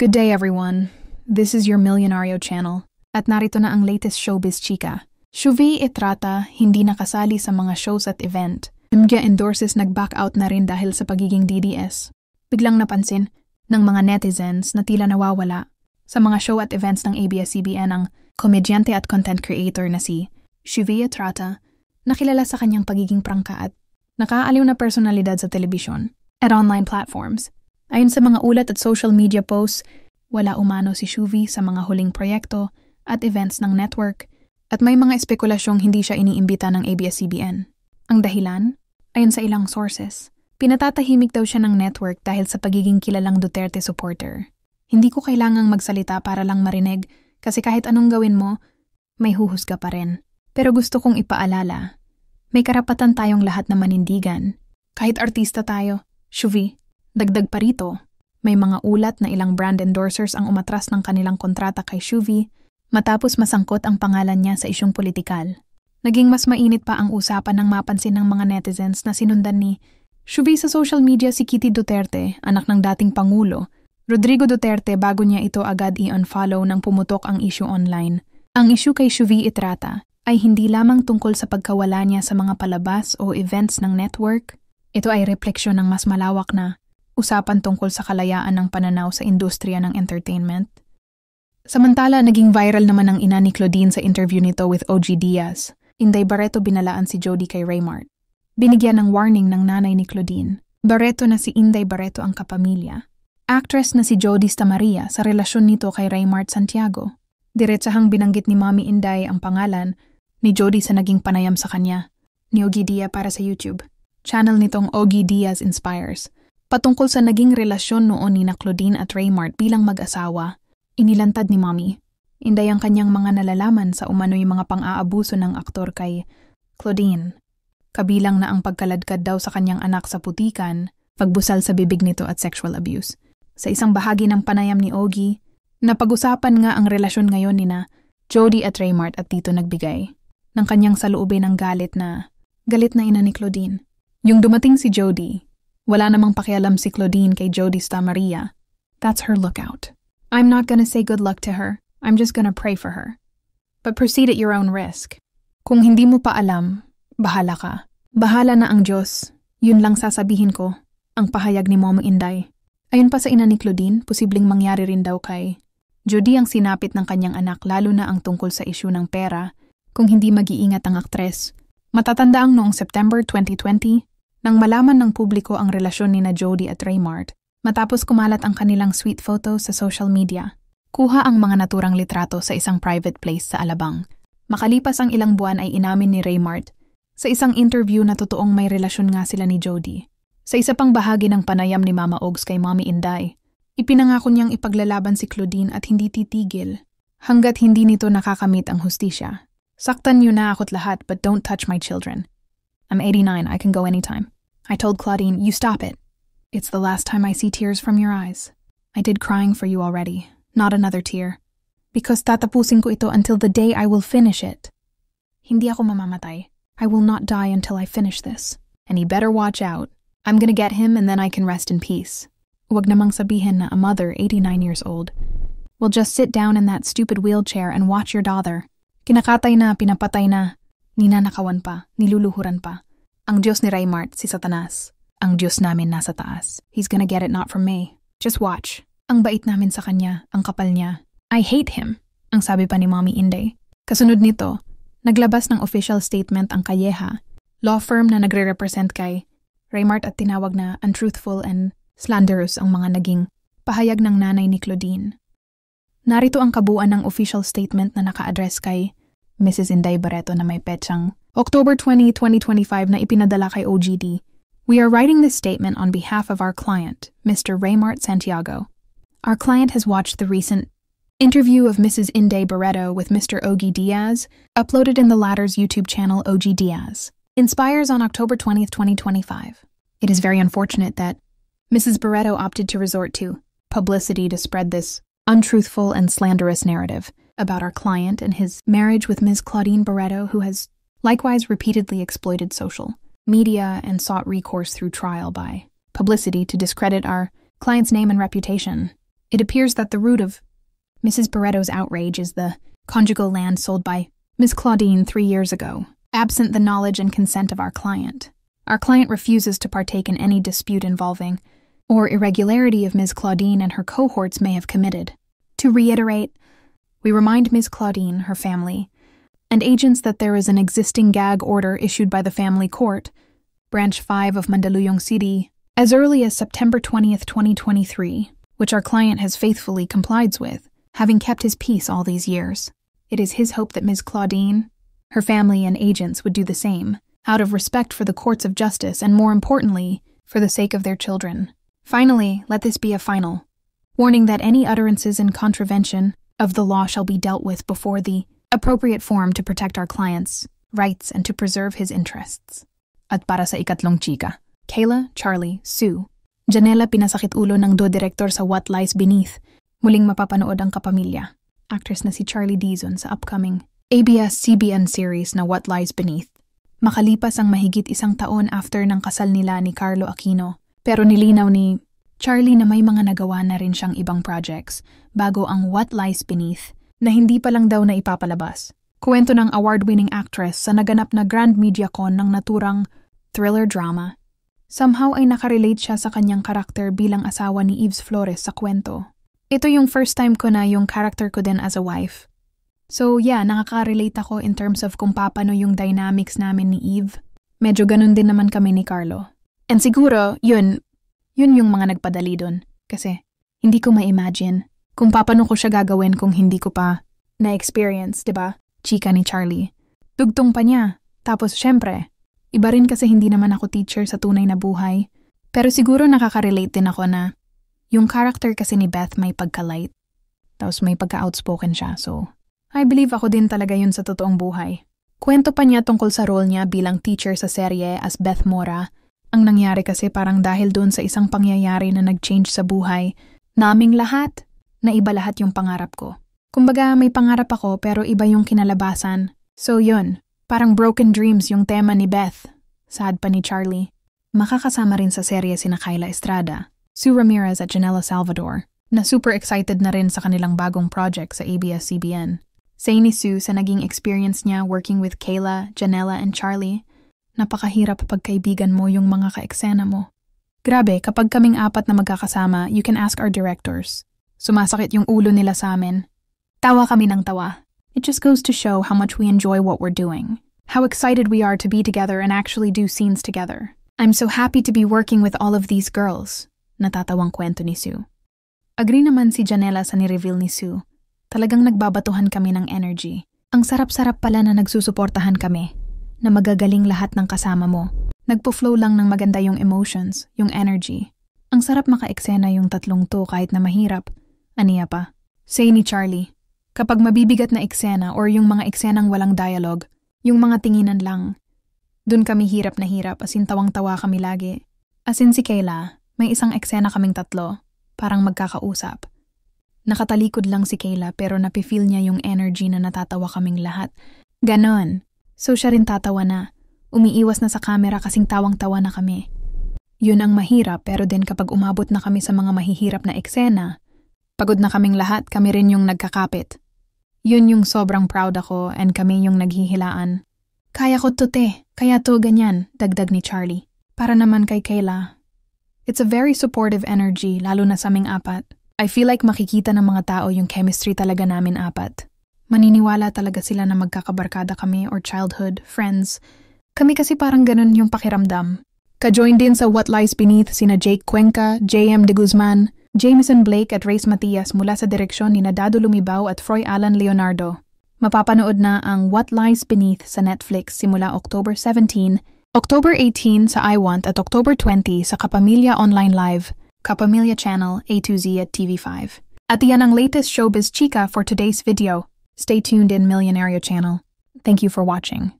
Good day, everyone. This is your Millionario channel. At narito na ang latest showbiz chika. Shuvi Etrata hindi nakasali sa mga shows at event. Media endorses nag-back out na rin dahil sa pagiging DDS. Biglang napansin ng mga netizens na tila nawawala sa mga show at events ng ABS-CBN ang komedyante at content creator na si Shuvi Etrata, nakilala sa kanyang pagiging prangka at nakaaliw na personalidad sa telebisyon at online platforms. Ayon sa mga ulat at social media posts, wala umano si Shuvi sa mga huling proyekto at events ng network at may mga espekulasyong hindi siya iniimbita ng ABS-CBN. Ang dahilan? Ayon sa ilang sources, pinatatahimik daw siya ng network dahil sa pagiging kilalang Duterte supporter. Hindi ko kailangang magsalita para lang marinig kasi kahit anong gawin mo, may huhusga pa rin. Pero gusto kong ipaalala, may karapatan tayong lahat na manindigan. Kahit artista tayo, Shuvi. Dagdag pa rito, may mga ulat na ilang brand endorsers ang umatras ng kanilang kontrata kay Shuvi matapos masangkot ang pangalan niya sa isyung politikal. Naging mas mainit pa ang usapan nang mapansin ng mga netizens na sinundan ni Shuvi sa social media si Kitty Duterte, anak ng dating Pangulo, Rodrigo Duterte bago niya ito agad i-unfollow nang pumutok ang issue online. Ang issue kay Shuvi Etrata ay hindi lamang tungkol sa pagkawala niya sa mga palabas o events ng network. Ito ay refleksyon ng mas malawak na usapan tungkol sa kalayaan ng pananaw sa industriya ng entertainment. Samantala, naging viral naman ang ina ni Claudine sa interview nito with OG Diaz. Inday Barreto binalaan si Jody kay Raymart. Binigyan ng warning ng nanay ni Claudine. Barreto na si Inday Barreto ang kapamilya. Actress na si Jody Stamaria sa relasyon nito kay Raymart Santiago. Diretsahang binanggit ni Mami Inday ang pangalan ni Jody sa naging panayam sa kanya. Ni Ogie Diaz para sa YouTube. Channel nitong Ogie Diaz Inspires. Patungkol sa naging relasyon noon ni Claudine at Raymart bilang mag-asawa, inilantad ni Mommy. Inday ang kanyang mga nalalaman sa umano'y mga pang-aabuso ng aktor kay Claudine. Kabilang na ang pagkaladkad daw sa kanyang anak sa putikan, pagbusal sa bibig nito at sexual abuse. Sa isang bahagi ng panayam ni Ogie, napag-usapan nga ang relasyon ngayon nina Jody at Raymart at dito nagbigay ng kanyang saloobin ng galit na ina ni Claudine. Yung dumating si Jody, wala namang pakialam si Claudine kay Jody Stamaria. That's her lookout. I'm not gonna say good luck to her. I'm just gonna pray for her. But proceed at your own risk. Kung hindi mo pa alam, bahala ka. Bahala na ang Diyos. Yun lang sasabihin ko, ang pahayag ni Momo Inday. Ayon pa sa ina ni Claudine, posibleng mangyari rin daw kay Jody ang sinapit ng kanyang anak lalo na ang tungkol sa isyu ng pera kung hindi mag-iingat ang aktres. Matatandaang noong September 2020, nang malaman ng publiko ang relasyon ni na Jody at Raymart, matapos kumalat ang kanilang sweet photos sa social media, kuha ang mga naturang litrato sa isang private place sa Alabang. Makalipas ang ilang buwan ay inamin ni Raymart sa isang interview na totoong may relasyon nga sila ni Jody. Sa isa pang bahagi ng panayam ni Mama Ogs kay Mommy Inday, ipinangako niyang ipaglalaban si Claudine at hindi titigil hanggat hindi nito nakakamit ang hustisya. Saktan niyo na ako't lahat but don't touch my children. I'm 89, I can go anytime. I told Claudine, you stop it. It's the last time I see tears from your eyes. I did crying for you already, not another tear. Because tatapusin ko ito until the day I will finish it. Hindi ako mamamatay. I will not die until I finish this. And he better watch out. I'm gonna get him and then I can rest in peace. Huwag namang sabihin na a mother, 89 years old, will just sit down in that stupid wheelchair and watch your daughter. Kinakatay na, pinapatay na. Ninanakawan pa, niluluhuran pa. Ang Diyos ni Raymart, si Satanas. Ang Diyos namin nasa taas. He's gonna get it not from me. Just watch. Ang bait namin sa kanya, ang kapal niya. I hate him, ang sabi pa ni Mommy Inday. Kasunod nito, naglabas ng official statement ang Calleja, law firm na nagre-represent kay Raymart at tinawag na untruthful and slanderous ang mga naging pahayag ng nanay ni Claudine. Narito ang kabuuan ng official statement na naka-address kay Mrs. Inday Barreto na may petsang October 20, 2025 na ipinadala kay OGD. We are writing this statement on behalf of our client, Mr. Raymart Santiago. Our client has watched the recent interview of Mrs. Inday Barreto with Mr. Ogie Diaz, uploaded in the latter's YouTube channel Ogie Diaz. Inspires on October 20th, 2025. It is very unfortunate that Mrs. Barreto opted to resort to publicity to spread this untruthful and slanderous narrative about our client and his marriage with Ms. Claudine Barreto, who has likewise repeatedly exploited social media and sought recourse through trial by publicity to discredit our client's name and reputation. It appears that the root of Mrs. Barretto's outrage is the conjugal land sold by Miss Claudine 3 years ago, absent the knowledge and consent of our client. Our client refuses to partake in any dispute involving or irregularity of Ms. Claudine and her cohorts may have committed. To reiterate, we remind Ms. Claudine, her family, and agents that there is an existing gag order issued by the Family Court, Branch 5 of Mandaluyong City, as early as September 20th, 2023, which our client has faithfully complied with, having kept his peace all these years. It is his hope that Ms. Claudine, her family, and agents would do the same, out of respect for the courts of justice and, more importantly, for the sake of their children. Finally, let this be a final warning that any utterances in contravention of the law shall be dealt with before the appropriate forum to protect our client's rights and to preserve his interests. At para sa ikatlong chika, Kayla, Charlie, Sue, Janela pinasakit ulo ng do-director sa What Lies Beneath. Muling mapapanood ang kapamilya. Actress na si Charlie Dizon sa upcoming ABS-CBN series na What Lies Beneath. Makalipas ang mahigit 1 taon after ng kasal nila ni Carlo Aquino, pero nilinaw ni Charlie na may mga nagawa na rin siyang ibang projects bago ang What Lies Beneath na hindi pa lang daw na ipapalabas. Kuwento ng award-winning actress sa naganap na Grand Mediacon ng naturang thriller drama. Somehow ay nakarelate siya sa kanyang karakter bilang asawa ni Yves Flores sa kwento. Ito yung first time ko na yung character ko din as a wife. So yeah, nakaka-relate ako in terms of kung paano yung dynamics namin ni Eve. Medyo ganun din naman kami ni Carlo. And siguro, yun yung mga nagpadali dun. Kasi hindi ko ma-imagine kung paano ko siya gagawin kung hindi ko pa na-experience, diba? Chika ni Charlie. Dugtong pa niya. Tapos syempre, iba rin kasi hindi naman ako teacher sa tunay na buhay. Pero siguro nakaka-relate din ako na yung character kasi ni Beth may pagka-light. Tapos may pagka-outspoken siya. So, I believe ako din talaga yun sa totoong buhay. Kwento pa niya tungkol sa role niya bilang teacher sa serye as Beth Mora. Ang nangyari kasi parang dahil doon sa isang pangyayari na nag-change sa buhay, naming lahat, na iba lahat yung pangarap ko. Kumbaga may pangarap ako pero iba yung kinalabasan. So yun, parang broken dreams yung tema ni Beth. Sad pa ni Charlie. Makakasama rin sa serye sina Kyla Estrada, Sue Ramirez at Janela Salvador, na super excited na rin sa kanilang bagong project sa ABS-CBN. Say ni Sue sa naging experience niya working with Kayla, Janela, and Charlie, napakahirap pagkaibigan mo yung mga ka-eksena mo. Grabe, kapag kaming 4 na magkakasama, you can ask our directors. Sumasakit yung ulo nila sa amin. Tawa kami ng tawa. It just goes to show how much we enjoy what we're doing. How excited we are to be together and actually do scenes together. I'm so happy to be working with all of these girls. Natatawang kwento ni Sue. Agree naman si Janela sa ni-reveal ni Sue. Talagang nagbabatuhan kami ng energy. Ang sarap-sarap pala na nagsusuportahan kami. Na magagaling lahat ng kasama mo. Nagpo-flow lang ng maganda yung emotions, yung energy. Ang sarap maka-eksena yung tatlong to kahit na mahirap. Aniya pa. Say ni Charlie, kapag mabibigat na eksena or yung mga eksenang walang dialogue, yung mga tinginan lang, dun kami hirap na hirap as in tawang-tawa kami lagi. As in si Kayla, may isang eksena kaming 3, parang magkakausap. Nakatalikod lang si Kayla pero napifeel niya yung energy na natatawa kaming lahat. Ganon. So siya rin tatawa na. Umiiwas na sa camera kasing tawang-tawa na kami. Yun ang mahirap pero din kapag umabot na kami sa mga mahihirap na eksena, pagod na kaming lahat, kami rin yung nagkakapit. Yun yung sobrang proud ako and kami yung naghihilaan. Kaya ko to te, kaya to ganyan, dagdag ni Charlie. Para naman kay Kayla. It's a very supportive energy lalo na sa aming 4. I feel like makikita ng mga tao yung chemistry talaga namin 4. Maniniwala talaga sila na magkakabarkada kami or childhood, friends. Kami kasi parang ganun yung pakiramdam. Ka-join din sa What Lies Beneath sina Jake Cuenca, J.M. De Guzman, Jameson Blake at Reyes Matias mula sa direksyon ni Dado Lumibao at Froy Alan Leonardo. Mapapanood na ang What Lies Beneath sa Netflix simula October 17, October 18 sa iWant at October 20 sa Kapamilya Online Live, Kapamilya Channel A2Z at TV5. At yan ang latest showbiz chika for today's video. Stay tuned in Millionario channel. Thank you for watching.